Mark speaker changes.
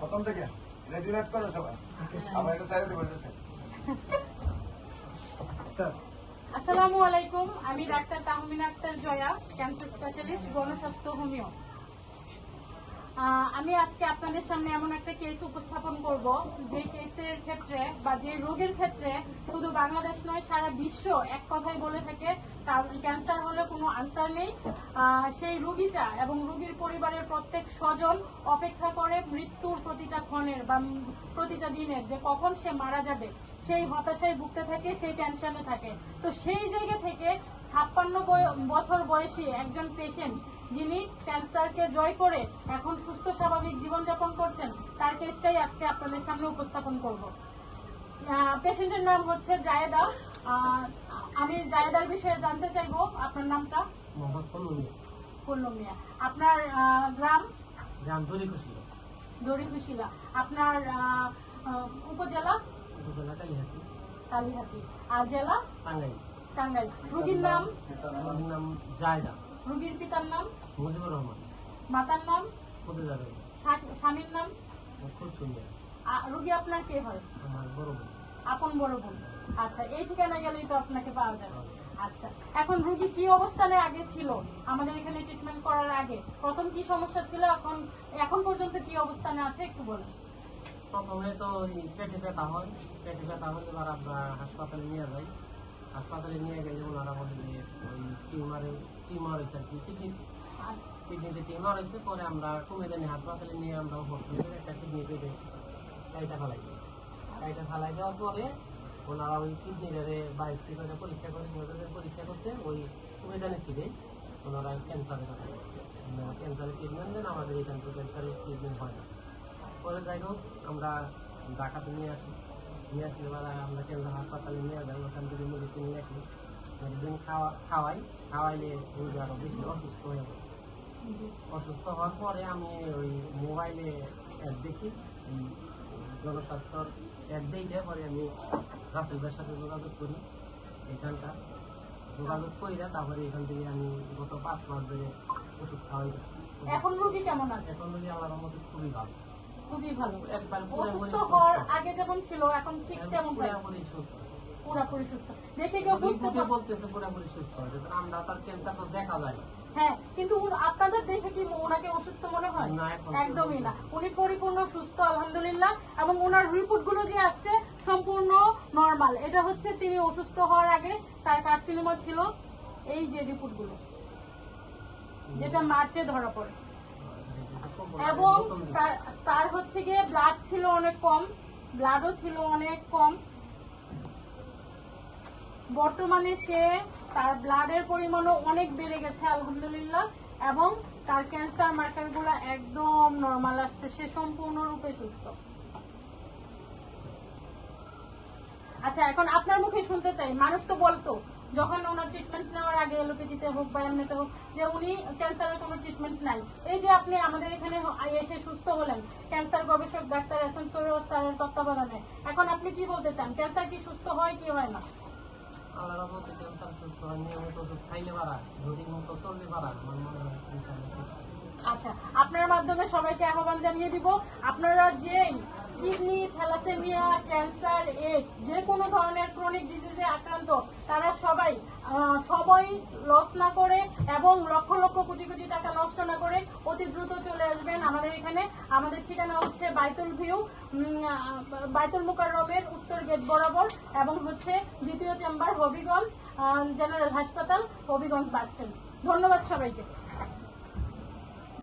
Speaker 1: প্রথম থেকে রেডিমেড করো সবাই, আমার এটা সাইডে বসেছে।
Speaker 2: আসসালামু আলাইকুম, আমি doctor Tahmina Akter Joya, cancer specialist, Gonoshasthaya homeo. আমি আজকে আপনাদের সামনে এমন একটা কেস উপস্থাপন করব যে কেসের ক্ষেত্রে বা যে রোগের ক্ষেত্রে শুধু বাংলাদেশ নয় সারা বিশ্ব এক কথাই বলে থাকে ক্যান্সার হলে কোনো আনসার নেই। সেই রোগীটা এবং রোগীর পরিবারের প্রত্যেক স্বজন অপেক্ষা করে মৃত্যুর প্রতিটা ক্ষণের বা প্রতিটা দিনের যে কখন সে মারা যাবে, সেই হতাশায় ভুগতে থাকে, সেই টেনশনে থাকে। তো সেই জায়গা থেকে 56 বছর বয়সী একজন পেশেন্ট যিনি ক্যান্সারকে জয় করে এখন সুস্থ স্বাভাবিক জীবনযাপন করছেন, তার কেসটাই আজকে আপনাদের সামনে উপস্থাপন করব। পেশেন্টের নাম হচ্ছে জায়েদা। আমি জায়েদার বিষয়ে জানতে চাইবো, আপনার নামটা?
Speaker 3: মোহাম্মদ
Speaker 2: পল্লু মিয়া। আপনার গ্রাম?
Speaker 3: দড়িকুশিলা।
Speaker 2: দড়িকুশিলা। আপনার উপজেলা?
Speaker 3: উপজেলা কালীহাতি।
Speaker 2: কালীহাতি। আর জেলা?
Speaker 3: টাঙ্গাইল।
Speaker 2: টাঙ্গাইল। রোগীর নাম?
Speaker 3: রোগীর নাম জায়দা।
Speaker 2: রোগীর পিতার নাম?
Speaker 3: মুজিবুর রহমান।
Speaker 2: মাতার নাম?
Speaker 3: ফতেজা বেগম।
Speaker 2: স্বামীর নাম?
Speaker 3: খুব সুন্দর।
Speaker 2: রোগী আপনার কে হয়?
Speaker 3: আমার বড় বোন।
Speaker 2: আপন বড় বোন। আচ্ছা, এই ঠিকানা গেলেই তো আপনাকে পাওয়া যাবে। আচ্ছা, এখন রোগী কি অবস্থানে আগে ছিল আমাদের এখানে ট্রিটমেন্ট করার আগে? প্রথম কি সমস্যা ছিল, এখন পর্যন্ত কি অবস্থানে আছে একটু বলেন।
Speaker 3: প্রথমে তো পেটে ব্যথা হয়, পেটে ব্যথা হলে এবার আমরা হাসপাতালে নিয়ে যাই। হাসপাতালে নিয়ে গেলে ওনারা বলে যে ওই টিউমার হয়েছে আর কি, কিডনিতে টিউমার হয়েছে। পরে আমরা কুমিল্লা হাসপাতালে নিয়ে আমরা ভর্তি করে একটা কিডনি পেটে কাইটা ফেলাই দিই। কাইটা ফেলাই দেওয়ার পরে ওনারা ওই কিডনিটারে বায়োপসি করে পরীক্ষা করে পরীক্ষা করছে। ওই কুমিল্লানের থেকে ওনারা ক্যান্সারের কথা বলছে, ক্যান্সারের ট্রিটমেন্ট দেন, আমাদের এখান থেকে ক্যান্সারের ট্রিটমেন্ট হয় না। পরে যাই হোক আমরা ঢাকাতে নিয়ে আসলে এবার আমরা ক্যান্সার হাসপাতালে নিয়ে যাই। ওখান থেকে মেডিসিন লেখি, মেডিসিন খাওয়াইলে রোগী আরও বেশি অসুস্থ হয়ে যায়। অসুস্থ হওয়ার পরে আমি ওই মোবাইলে অ্যাড দেখি, জনস্বাস্থ্যর অ্যাড দেখে পরে আমি রাসেল ভাইয়ের সাথে যোগাযোগ করি। এখানকার যোগাযোগ করি না, তারপরে এখান থেকে আমি গত 5 মাস ধরে ওষুধ খাওয়াই গেছি।
Speaker 2: এখন রোগী কেমন আছে?
Speaker 3: এখন রোগী আল্লাহর মধ্যে খুবই ভালো,
Speaker 2: খুবই ভালো।
Speaker 3: একবার
Speaker 2: অসুস্থ হওয়ার আগে যেমন ছিল এখন ঠিক তেমন
Speaker 3: পুরোপুরি সুস্থ।
Speaker 2: পুরোপুরি সুস্থ। দেখে কেউ বুঝতে
Speaker 3: বলতেছে পুরোপুরি সুস্থ হয়েছে, আমরা তার ক্যান্সার তো দেখা যায়।
Speaker 2: হ্যাঁ, কিন্তু আপনাদের দেখে কি ওনাকে অসুস্থ মনে হয়?
Speaker 3: না,
Speaker 2: একদমই না, উনি পরিপূর্ণ সুস্থ আলহামদুলিল্লাহ। এবং ওনার রিপোর্ট গুলো যে আসছে সম্পূর্ণ নরমাল। এটা হচ্ছে তিনি অসুস্থ হওয়ার আগে তার কার্সিনোমা ছিল, এই যে রিপোর্ট গুলো যেটা মার্চে ধরা পড়ে। এবং তার হচ্ছে গিয়ে ব্লাড ছিল অনেক কম, ব্লাডও ছিল অনেক কম। বর্তমানে সে তার ব্লাডের পরিমাণও অনেক বেড়ে গেছে আলহামদুলিল্লাহ, এবং তার ক্যান্সার মার্কার গুলো একদম নরমাল আসছে, সে সম্পূর্ণরূপে সুস্থ। আচ্ছা, এখন আপনার মুখে শুনতে চাই, মানুষ তো বলতো যখন ওনার ট্রিটমেন্ট নেওয়ার আগে এলোপ্যাথিতে হোক বা এমনিতে হোক যে উনি ক্যান্সারের কোনো ট্রিটমেন্ট নাই। এই যে আপনি আমাদের এখানে এসে সুস্থ হলেন ক্যান্সার গবেষক ডাক্তার এসএম সরোয়ার স্যারের তত্ত্বাবধানে, এখন আপনি কি বলতে চান, ক্যান্সার কি সুস্থ হয় কি হয় না?
Speaker 3: আল্লাহর মধ্যে ক্যান্সার সুস্থ হয়, নিয়মিত ওষুধ খাইলে পারা, রোগীর মতো চললে পারা, আমার মনে হয় ইনশাআল্লাহ সুস্থ।
Speaker 2: আচ্ছা, আপনার মাধ্যমে সবাইকে আহ্বান জানিয়ে দিব, আপনারা যেই কিডনি, থ্যালাসেমিয়া, ক্যান্সার, এইডস যে কোনো ধরনের ক্রনিক ডিজিজে আক্রান্ত, তারা সবাই লস না করে এবং লক্ষ লক্ষ কোটি কোটি টাকা নষ্ট না করে অতি দ্রুত চলে আসবেন আমাদের এখানে। আমাদের ঠিকানা হচ্ছে বাইতুল ভিউ, বাইতুল মুকাররমের উত্তর গেট বরাবর, এবং হচ্ছে দ্বিতীয় চেম্বার হবিগঞ্জ জেনারেল হাসপাতাল, হবিগঞ্জ বাস স্ট্যান্ড। ধন্যবাদ সবাইকে।